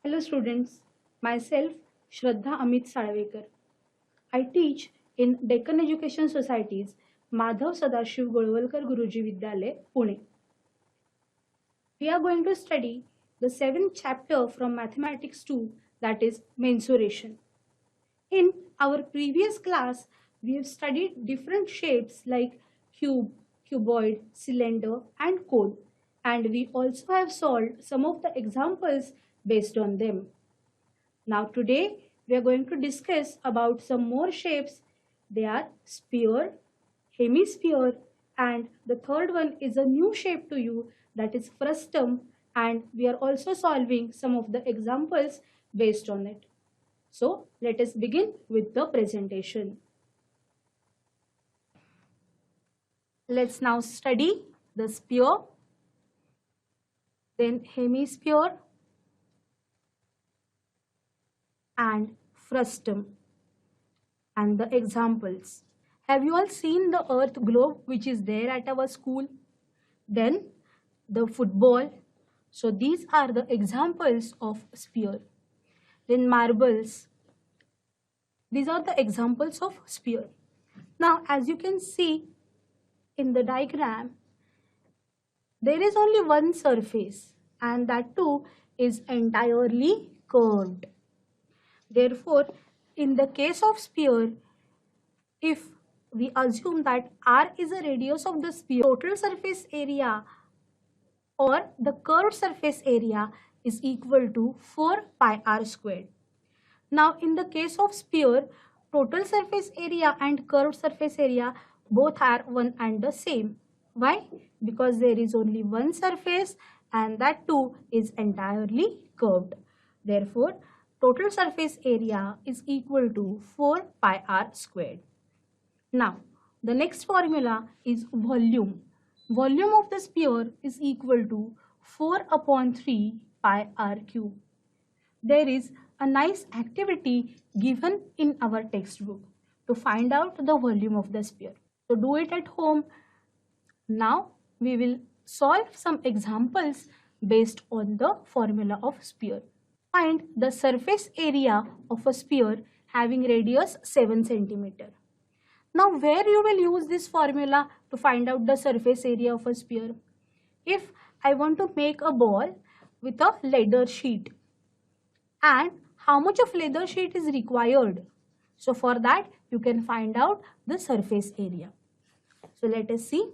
Hello students, myself Shraddha Amit Salvekar. I teach in Deccan Education Society's Madhav Sadashiv Golwalkar Guruji Vidyalaya, Pune. We are going to study the seventh chapter from Mathematics 2, that is mensuration. In our previous class, we have studied different shapes like cube, cuboid, cylinder and cone, and we also have solved some of the examples based on them. Now today we are going to discuss about some more shapes. They are sphere, hemisphere, and the third one is a new shape to you, that is frustum, and we are also solving some of the examples based on it. So let us begin with the presentation. Let's now study the sphere, then hemisphere and frustum and the examples. Have you all seen the earth globe which is there at our school? Then the football. So these are the examples of sphere. Then marbles. These are the examples of sphere. Now as you can see in the diagram, there is only one surface and that too is entirely curved. Therefore, in the case of sphere, if we assume that r is a radius of the sphere, total surface area or the curved surface area is equal to 4 pi r squared. Now in the case of sphere, total surface area and curved surface area both are one and the same. Why? Because there is only one surface and that too is entirely curved. Therefore, total surface area is equal to 4 pi r squared. Now, the next formula is volume. Volume of the sphere is equal to 4 upon 3 pi r cube. There is a nice activity given in our textbook to find out the volume of the sphere. So do it at home. Now we will solve some examples based on the formula of sphere. Find the surface area of a sphere having radius 7 centimeter. Now where you will use this formula to find out the surface area of a sphere? If I want to make a ball with a leather sheet, and how much of leather sheet is required? So for that you can find out the surface area. So let us see.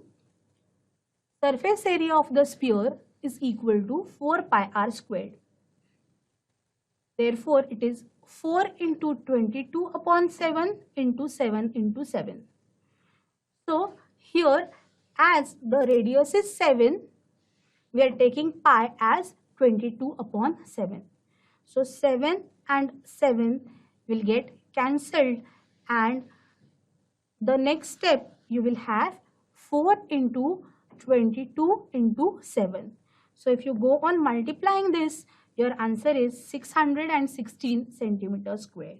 Surface area of the sphere is equal to 4 pi r squared. Therefore, it is 4 into 22 upon 7 into 7 into 7. So here, as the radius is 7, we are taking pi as 22 upon 7. So 7 and 7 will get cancelled, and the next step you will have 4 into 22 into 7. So if you go on multiplying this, your answer is 616 centimeters squared.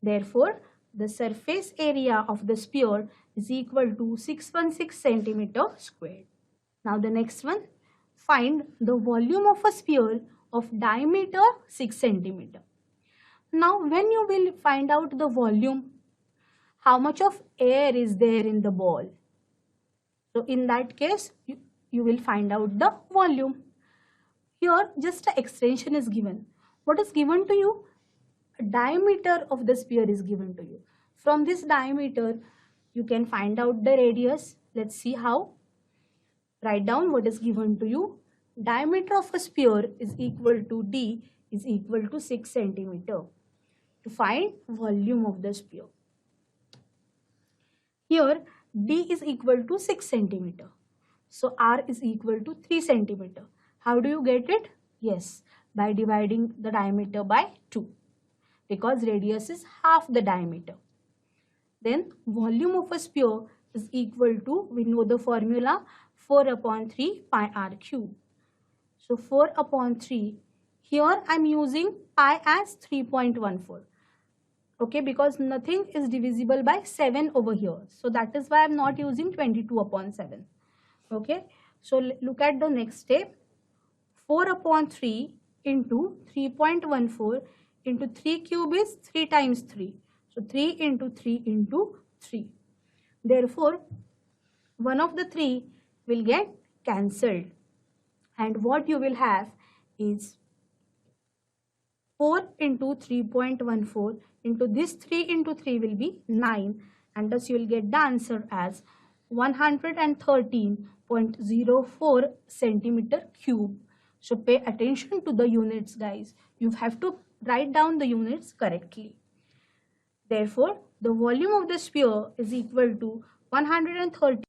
Therefore, the surface area of the sphere is equal to 616 centimeter squared. Now the next one, find the volume of a sphere of diameter 6 centimeter. Now when you will find out the volume, how much of air is there in the ball? So in that case, you will find out the volume. Here just an extension is given. What is given to you? A diameter of the sphere is given to you. From this diameter, you can find out the radius. Let's see how. Write down what is given to you. Diameter of a sphere is equal to d is equal to 6 centimeter. To find volume of the sphere. Here d is equal to 6 centimeter. So r is equal to 3 centimeter. How do you get it? Yes, by dividing the diameter by 2. Because radius is half the diameter. Then volume of a sphere is equal to, we know the formula, 4 upon 3 pi r cube. So 4 upon 3, here I am using pi as 3.14. Okay, because nothing is divisible by 7 over here. So that is why I am not using 22 upon 7. Okay, so look at the next step. 4 upon 3 into 3.14 into 3 cube is 3 times 3. So 3 into 3 into 3. Therefore, one of the three will get cancelled. And what you will have is 4 into 3.14 into this 3 into 3 will be 9, and thus you will get the answer as 113.04 centimeter cube. So pay attention to the units, guys. You have to write down the units correctly. Therefore, the volume of the sphere is equal to 130.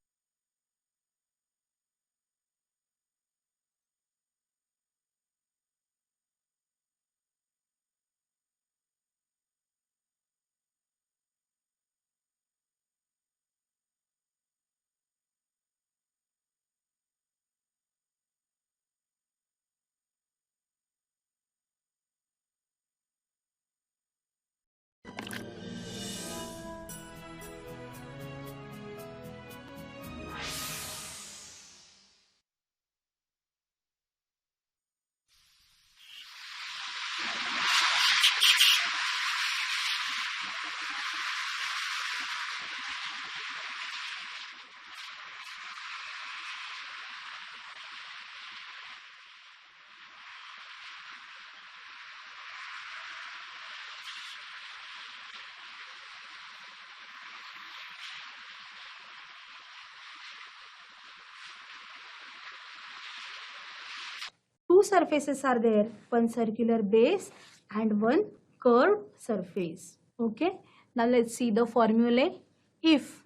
Two surfaces are there, one circular base and one curved surface. Okay, now let's see the formulae. If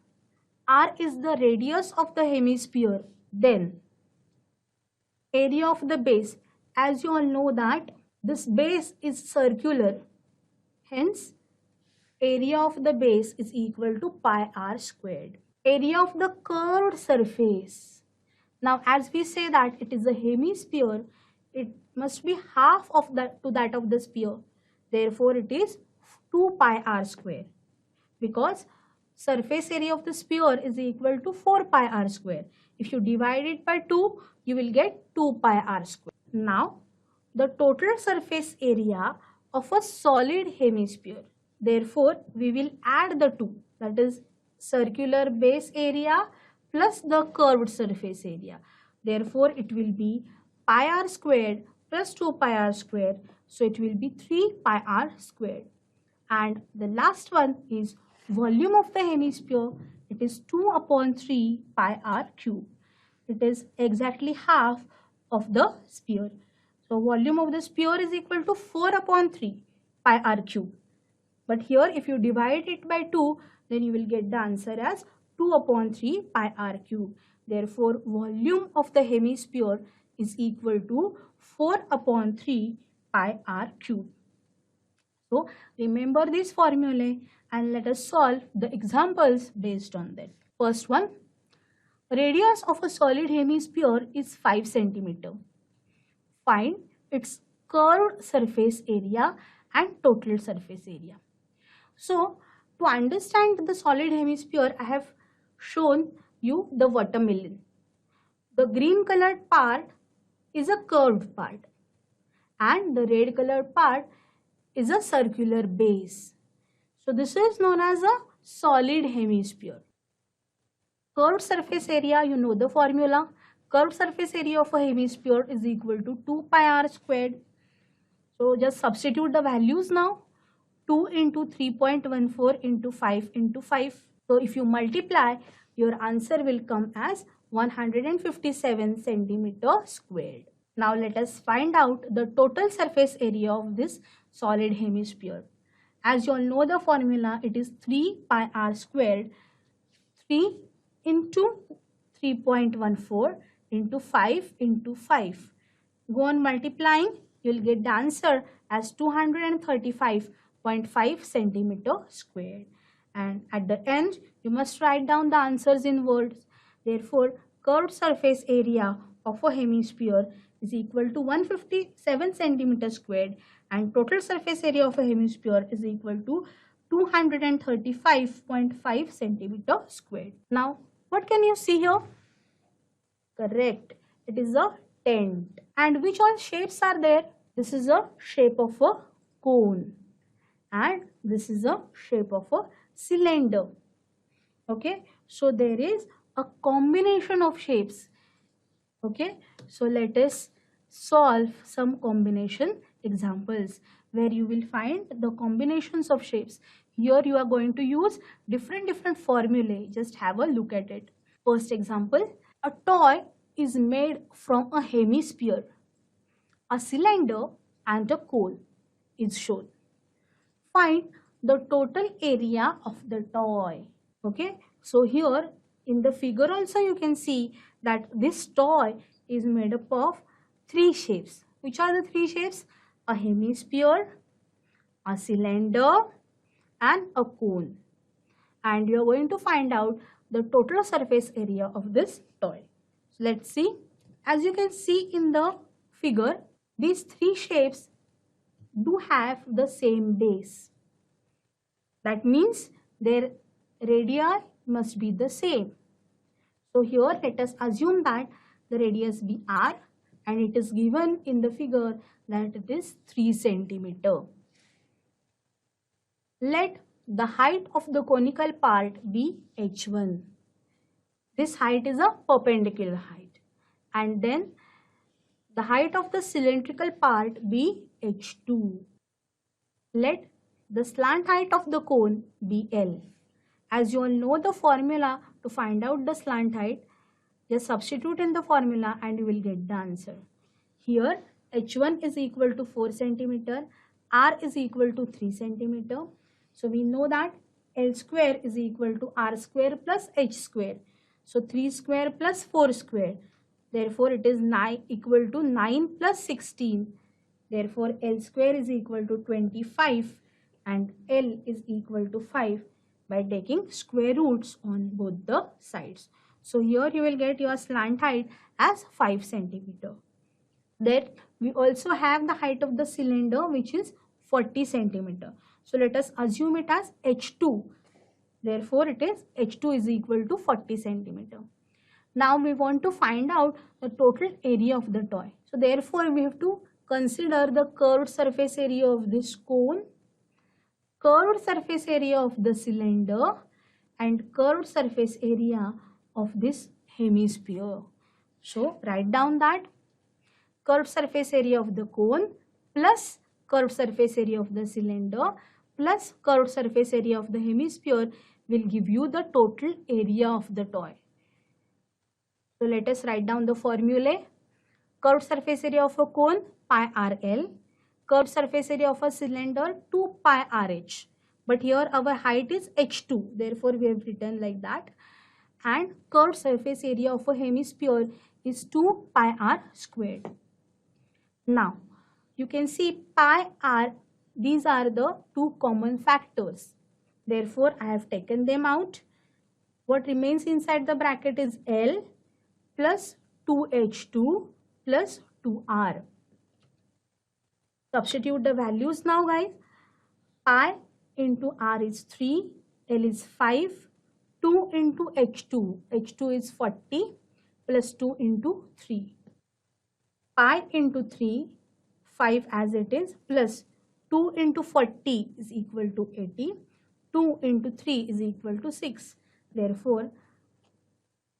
r is the radius of the hemisphere, then area of the base, as you all know that this base is circular, hence area of the base is equal to pi r squared. Area of the curved surface. Now as we say that it is a hemisphere, it must be half of that to that of the sphere. Therefore it is 2 pi r square, because surface area of the sphere is equal to 4 pi r square. If you divide it by 2, you will get 2 pi r square. Now the total surface area of a solid hemisphere. Therefore we will add the two, that is circular base area plus the curved surface area. Therefore it will be pi r squared plus 2 pi r squared. So it will be 3 pi r squared. And the last one is volume of the hemisphere. It is 2 upon 3 pi r cube. It is exactly half of the sphere. So volume of the sphere is equal to 4 upon 3 pi r cube. But here if you divide it by 2, then you will get the answer as 2 upon 3 pi r cube. Therefore, volume of the hemisphere is equal to 4 upon 3 pi r cube. So, remember these formulae and let us solve the examples based on that. First one, radius of a solid hemisphere is 5 centimeter. Find its curved surface area and total surface area. So, to understand the solid hemisphere, I have shown you the watermelon. The green colored part is a curved part and the red colored part is a circular base. So, this is known as a solid hemisphere. Curved surface area, you know the formula. Curved surface area of a hemisphere is equal to 2 pi r squared. So, just substitute the values now. 2 into 3.14 into 5 into 5. So if you multiply, your answer will come as 157 centimeter squared. Now let us find out the total surface area of this solid hemisphere. As you all know the formula, it is 3 pi r squared. 3 into 3.14 into 5 into 5. Go on multiplying, you will get the answer as 235.5 centimeter squared. And at the end, you must write down the answers in words. Therefore, curved surface area of a hemisphere is equal to 157 centimeter squared and total surface area of a hemisphere is equal to 235.5 centimeter squared. Now, what can you see here? Correct. It is a tent. And which all shapes are there? This is a shape of a cone and this is a shape of a cylinder. Okay, so there is a combination of shapes. Okay, so let us solve some combination examples where you will find the combinations of shapes. Here you are going to use different formulae. Just have a look at it. First example, a toy is made from a hemisphere. A cylinder and a cone is shown. Find the total area of the toy. Okay, so here in the figure also you can see that this toy is made up of three shapes. Which are the three shapes? A hemisphere, a cylinder and a cone. And you are going to find out the total surface area of this toy. So let's see. As you can see in the figure, these three shapes do have the same base. That means their radii must be the same. So here let us assume that the radius be r and it is given in the figure that it is 3 centimeter. Let the height of the conical part be h1. This height is a perpendicular height. And then the height of the cylindrical part be h2. Let the slant height of the cone be L. As you all know the formula to find out the slant height, just substitute in the formula and you will get the answer. Here h1 is equal to 4 centimeter, r is equal to 3 centimeter. So we know that L square is equal to r square plus h square. So 3 square plus 4 square. Therefore it is equal to 9 plus 16. Therefore L square is equal to 25 and L is equal to 5 by taking square roots on both the sides. So here you will get your slant height as 5 centimeter. Then we also have the height of the cylinder which is 40 centimeter. So let us assume it as h2. Therefore it is h2 is equal to 40 centimeter. Now we want to find out the total area of the toy. So therefore we have to consider the curved surface area of this cone, curved surface area of the cylinder and curved surface area of this hemisphere. So write down that curved surface area of the cone plus curved surface area of the cylinder plus curved surface area of the hemisphere will give you the total area of the toy. So let us write down the formulae. Curved surface area of a cone pi rl, curved surface area of a cylinder 2 pi rh. But here our height is h2, therefore we have written like that. And curved surface area of a hemisphere is 2 pi r squared. Now you can see pi r, these are the two common factors. Therefore I have taken them out. What remains inside the bracket is L plus 2h2 plus 2r. Substitute the values now guys. Pi into r is 3, L is 5, 2 into h2, h2 is 40 plus 2 into 3. Pi into 3, 5 as it is, plus 2 into 40 is equal to 80, 2 into 3 is equal to 6. Therefore,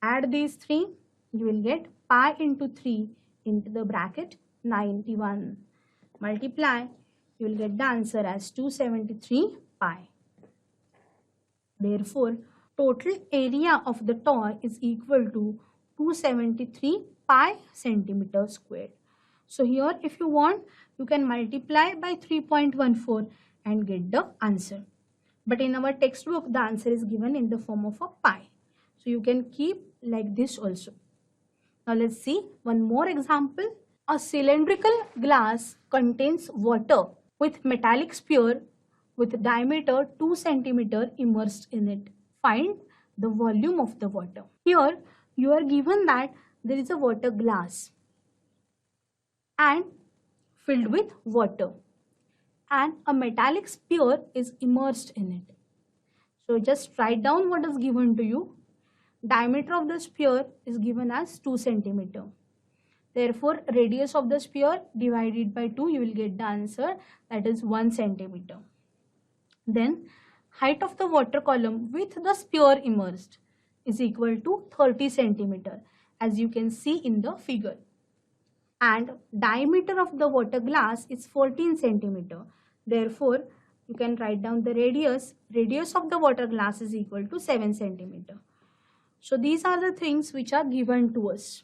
add these three, you will get pi into 3 into the bracket 91. Multiply, you will get the answer as 273 pi. Therefore, total area of the toy is equal to 273 pi centimeter squared. So here if you want, you can multiply by 3.14 and get the answer. But in our textbook, the answer is given in the form of a pi. So you can keep like this also. Now let's see one more example. A cylindrical glass contains water with metallic sphere with diameter 2 centimeter immersed in it. Find the volume of the water. Here you are given that there is a water glass and filled with water and a metallic sphere is immersed in it. So just write down what is given to you. Diameter of the sphere is given as 2 centimeter. Therefore, radius of the sphere divided by 2, you will get the answer, that is 1 centimeter. Then height of the water column with the sphere immersed is equal to 30 centimeter, as you can see in the figure. And diameter of the water glass is 14 centimeter. Therefore, you can write down the radius. Radius of the water glass is equal to 7 centimeter. So these are the things which are given to us.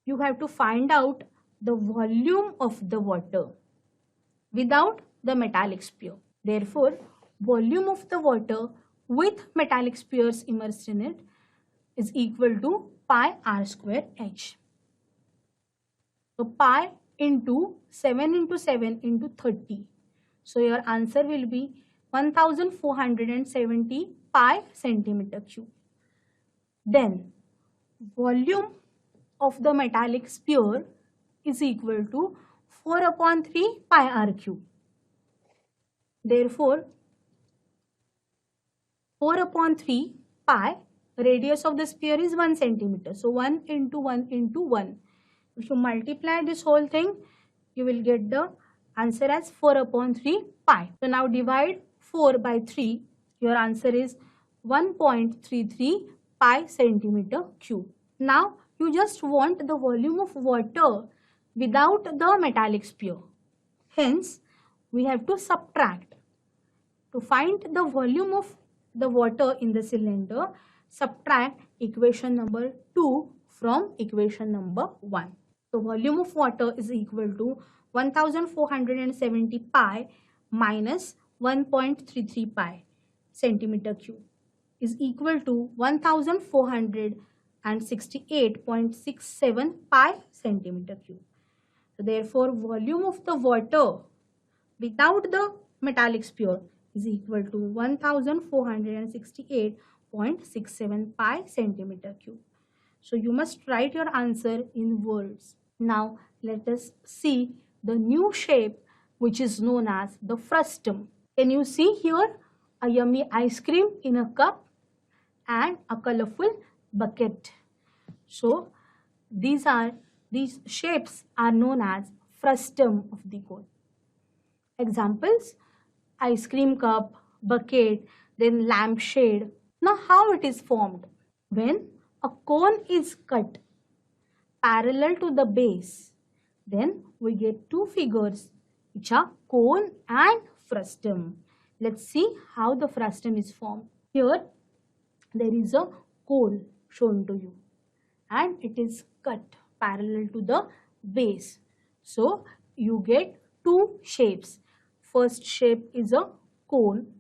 You have to find out the volume of the water without the metallic sphere. Therefore, volume of the water with metallic spheres immersed in it is equal to pi r square h. So pi into 7 into 7 into 30. So your answer will be 1470 pi centimeter cube. Then volume of the metallic sphere is equal to 4 upon 3 pi r cube. Therefore, 4 upon 3 pi, radius of the sphere is 1 centimeter. So 1 into 1 into 1. If you multiply this whole thing, you will get the answer as 4 upon 3 pi. So now divide 4 by 3. Your answer is 1.33 pi centimeter cube. Now you just want the volume of water without the metallic sphere. Hence, we have to subtract. To find the volume of the water in the cylinder, subtract equation number 2 from equation number 1. So volume of water is equal to 1470 pi minus 1.33 pi centimeter cube is equal to 1468.67 pi centimeter cube. So therefore, volume of the water without the metallic sphere is equal to 1468.67 pi centimeter cube. So you must write your answer in words. Now let us see the new shape which is known as the frustum. Can you see here a yummy ice cream in a cup and a colorful bucket? So these shapes are known as frustum of the cone. Examples: ice cream cup, bucket, then lampshade. Now how it is formed? When a cone is cut parallel to the base, then we get two figures which are cone and frustum. Let's see how the frustum is formed. Here there is a cone shown to you and it is cut parallel to the base. So you get two shapes. First shape is a cone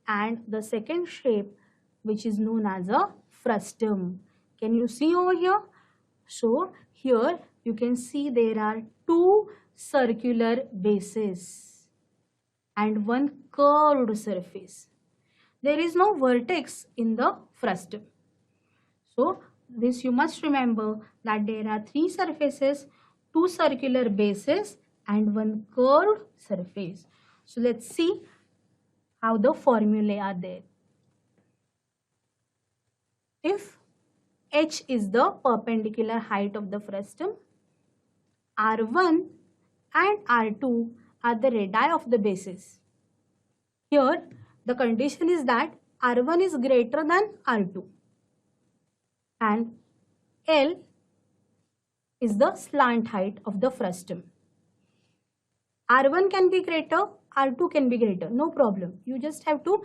and the second shape which is known as a frustum. Can you see over here? So here you can see there are two circular bases and one curved surface. There is no vertex in the frustum. So this you must remember that there are three surfaces, two circular bases and one curved surface. So let's see how the formulae are there. If h is the perpendicular height of the frustum, r1 and r2 are the radii of the bases. Here the condition is that r1 is greater than r2 and L is the slant height of the frustum. R1 can be greater, R2 can be greater, no problem. You just have to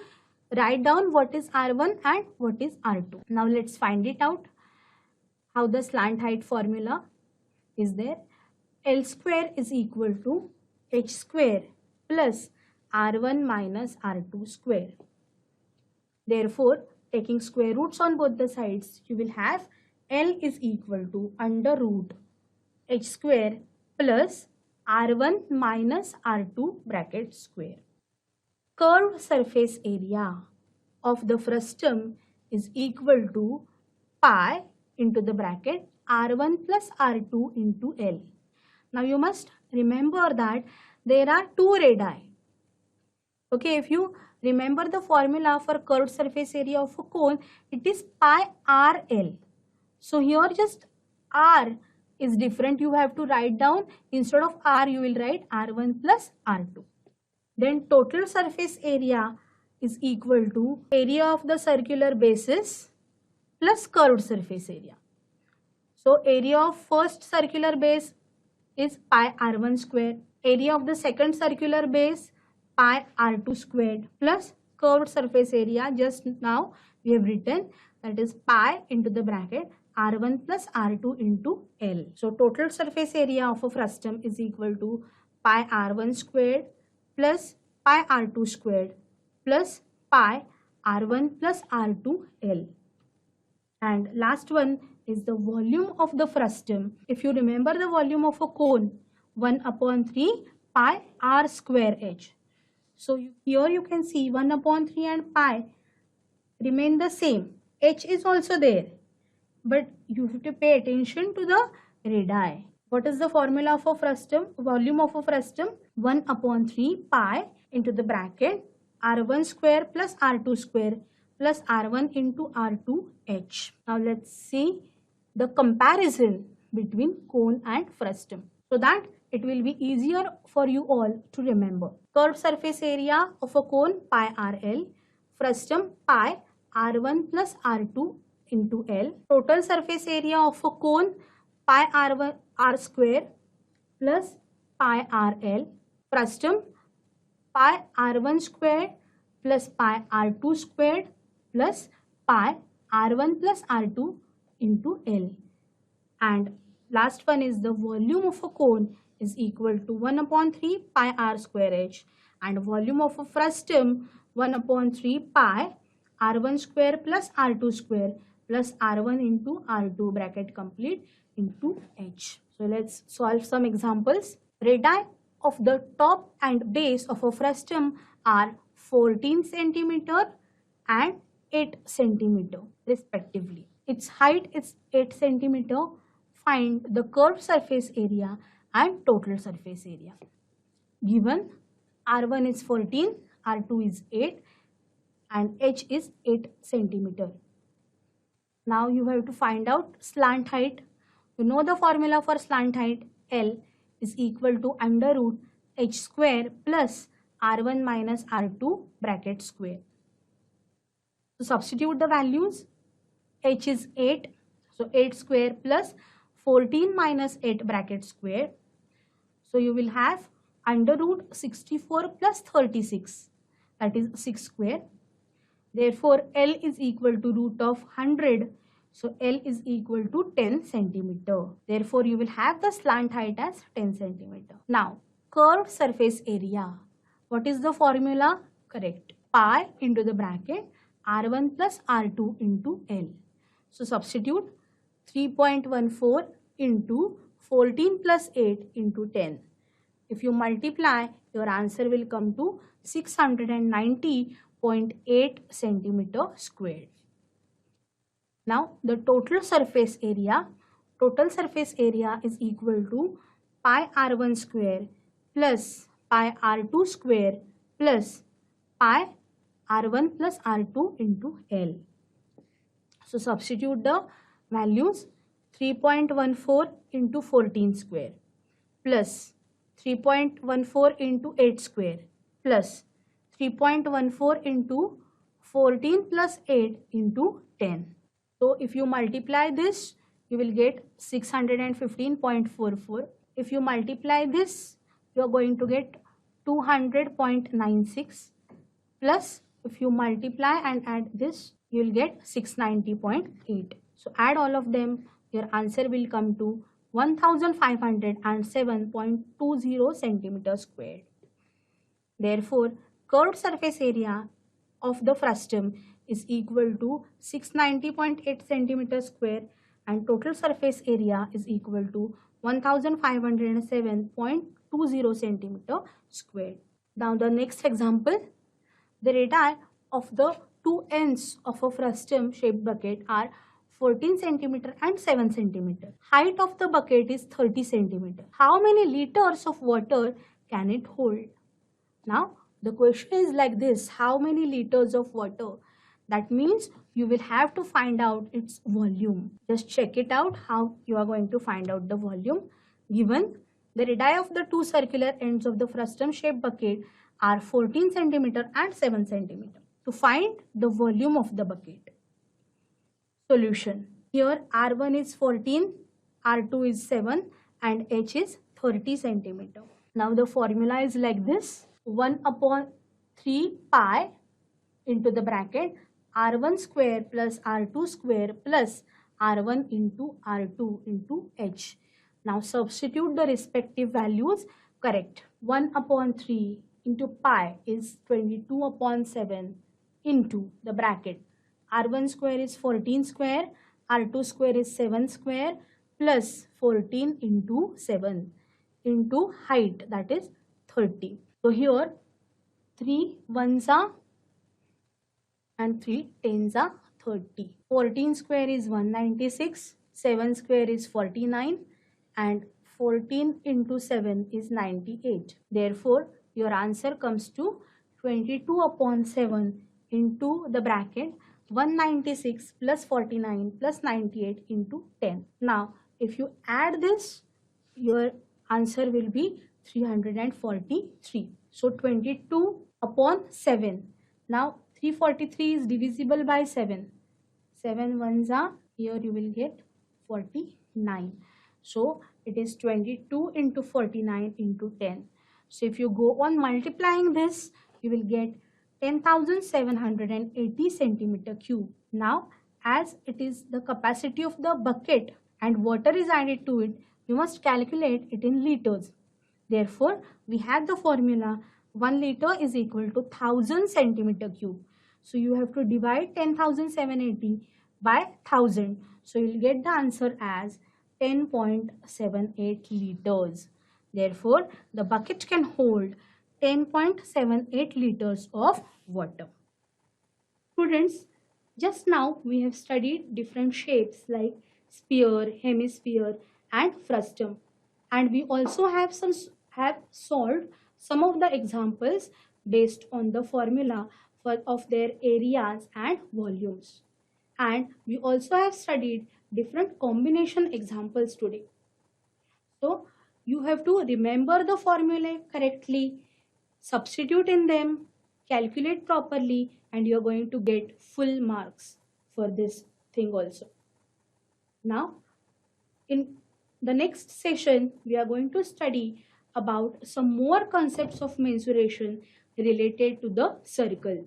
write down what is R1 and what is R2. Now let's find it out. How the slant height formula is there. L square is equal to h square plus R1 minus R2 square. Therefore, taking square roots on both the sides, you will have L is equal to under root h square plus R1 minus R2 bracket square. Curved surface area of the frustum is equal to pi into the bracket R1 plus R2 into L. Now you must remember that there are two radii. Okay, if you remember the formula for curved surface area of a cone, it is pi RL. So here just R is different, you have to write down, instead of R you will write R1 plus R2. Then total surface area is equal to area of the circular basis plus curved surface area. So area of first circular base is pi R1 square. Area of the second circular base pi R2 squared plus curved surface area, just now we have written, that is pi into the bracket R1 plus R2 into L. So total surface area of a frustum is equal to pi R1 squared plus pi R2 squared plus pi R1 plus R2 L. And last one is the volume of the frustum. If you remember the volume of a cone, 1 upon 3 pi R square H. So here you can see 1 upon 3 and pi remain the same. H is also there, but you have to pay attention to the radii. What is the formula of a frustum? Volume of a frustum, 1 upon 3 pi into the bracket R1 square plus R2 square plus R1 into R2H. Now let's see the comparison between cone and frustum, so that it will be easier for you all to remember. Curved surface area of a cone pi RL, frustum pi R1 plus R2 into L. Total surface area of a cone pi R1 R square plus pi RL, frustum pi R1 squared plus pi R2 squared plus pi R1 plus R2 into L. And last one is the volume of a cone is equal to 1 upon 3 pi R square H, and volume of a frustum 1 upon 3 pi R1 square plus R2 square plus R1 into R2 bracket complete into H. So let's solve some examples. Radii of the top and base of a frustum are 14 centimeter and 8 centimeter respectively. Its height is 8 centimeter. Find the curved surface area and total surface area. Given R1 is 14, R2 is 8 and H is 8 centimeter. Now you have to find out slant height. You know the formula for slant height, L is equal to under root H square plus R1 minus R2 bracket square. So substitute the values. H is 8, so 8 square plus 14 minus 8 bracket square. So you will have under root 64 plus 36, that is 6 square. Therefore L is equal to root of 100, so L is equal to 10 centimeter. Therefore you will have the slant height as 10 centimeter. Now curved surface area. What is the formula? Correct. Pi into the bracket R1 plus R2 into L. So substitute 3.14 into 14 plus 8 into 10. If you multiply, your answer will come to 690.8 centimeter squared. Now the total surface area is equal to pi R1 square plus pi R2 square plus pi R1 plus R2 into L. So substitute the values. 3.14 into 14 square plus 3.14 into 8 square plus 3.14 into 14 plus 8 into 10. So if you multiply this, you will get 615.44. If you multiply this, you are going to get 200.96 plus if you multiply and add this, you will get 690.8. So add all of them, your answer will come to 1507.20 centimeter squared. Therefore, curved surface area of the frustum is equal to 690.8 centimeter square and total surface area is equal to 1507.20 centimeter squared. Now the next example, the radii of the two ends of a frustum shaped bucket are 14 centimeter and 7 centimeter. Height of the bucket is 30 centimeter. How many liters of water can it hold? Now the question is like this, how many liters of water That means you will have to find out its volume. Just check it out how you are going to find out the volume. Given the radii of the two circular ends of the frustum shaped bucket are 14 centimeter and 7 centimeter. To find the volume of the bucket. Solution. Here R1 is 14, R2 is 7 and H is 30 centimeter. Now the formula is like this. 1 upon 3 pi into the bracket R1 square plus R2 square plus R1 into R2 into H. Now substitute the respective values. Correct. 1 upon 3 into pi is 22 upon 7 into the bracket. R1 square is 14 square, R2 square is 7 square plus 14 into 7 into height, that is 30. So here 3 ones are and 3 tens are 30. 14 square is 196, 7 square is 49 and 14 into 7 is 98. Therefore, your answer comes to 22 upon 7 into the bracket 196 plus 49 plus 98 into 10. Now, if you add this, your answer will be 343. So, 22 upon 7. Now, 343 is divisible by 7. 7 ones are, here you will get 49. So, it is 22 into 49 into 10. So, if you go on multiplying this, you will get 10,780 centimeter cube. Now, as it is the capacity of the bucket and water is added to it, you must calculate it in liters. Therefore, we have the formula 1 liter is equal to 1000 centimeter cube. So, you have to divide 10,780 by 1000. So, you will get the answer as 10.78 liters. Therefore, the bucket can hold 10.78 liters of water. Students, just now we have studied different shapes like sphere, hemisphere and frustum, and we also have solved some of the examples based on the formula of their areas and volumes. And we also have studied different combination examples today. So you have to remember the formulae correctly, substitute in them, calculate properly, and you're going to get full marks for this thing also. Now, in the next session, we are going to study about some more concepts of mensuration related to the circle.